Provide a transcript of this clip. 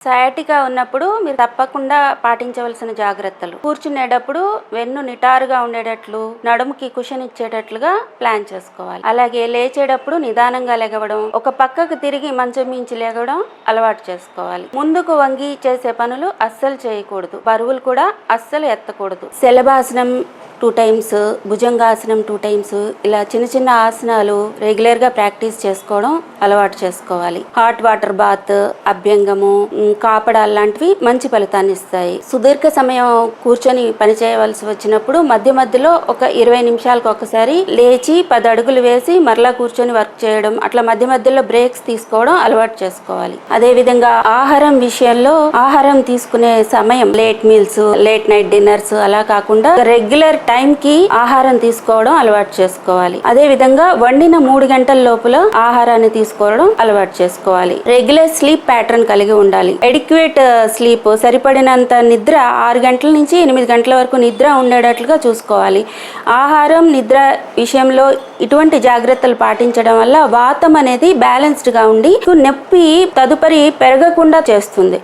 Sciatica ఉన్నప్పుడు మీరు తప్పకుండా పాటించవలసిన జాగ్రత్తలు. కూర్చునేటప్పుడు వెన్ను నిటారుగా ఉండేటట్లు, నడుముకి కుషన్ ఇచ్చేటట్లుగా ప్లాన్ చేసుకోవాలి. అలాగే లేచేటప్పుడు నిదానంగా లెగవడం, ఒక పక్కకు తిరిగి మంచం మించి లెగవడం అలవాటు చేసుకోవాలి. ముందుకు వంగి చేసే పనులు అస్సలు చేయకూడదు. బరువులు కూడా అస్సలు ఎత్తకూడదు. శలభాసనం 2 times, భుజంగాసనం 2 times, ఇలా చిన్న చిన్న ఆసనాలు రెగ్యులర్గా ప్రాక్టీస్ చేసుకోవడం అలవాటు చేసుకోవాలి. హాట్ వాటర్ బాత్, అభ్యంగము, కాపడాలు లాంటివి మంచి ఫలితాన్ని ఇస్తాయి. సుదీర్ఘ సమయం కూర్చొని పని చేయవలసి వచ్చినప్పుడు మధ్య మధ్యలో ఒక 20 నిమిషాలకు ఒకసారి లేచి 10 అడుగులు వేసి మరలా కూర్చొని వర్క్ చేయడం, అట్లా మధ్య మధ్యలో బ్రేక్స్ తీసుకోవడం అలవాటు చేసుకోవాలి. అదే విధంగా ఆహారం విషయంలో ఆహారం తీసుకునే సమయం, late meals, late night dinners అలా కాకుండా రెగ్యులర్ టైం కి ఆహారం తీసుకోవడం అలవాటు చేసుకోవాలి. అదే విధంగా వండిన 3 గంటల లోపల ఆహారాన్ని తీసుకోవడం అలవాటు చేసుకోవాలి. రెగ్యులర్ స్లీప్ ప్యాటర్న్ కలిగి ఉండాలి. ఎడిక్వేట్ స్లీప్, సరిపడినంత నిద్ర 6 గంటల నుంచి 8 గంటల వరకు నిద్ర ఉండేటట్లుగా చూసుకోవాలి. ఆహారం, నిద్ర విషయంలో ఇటువంటి జాగ్రత్తలు పాటించడం వల్ల వాతం అనేది బ్యాలెన్స్డ్ గా ఉండి నొప్పి తదుపరి పెరగకుండా చేస్తుంది.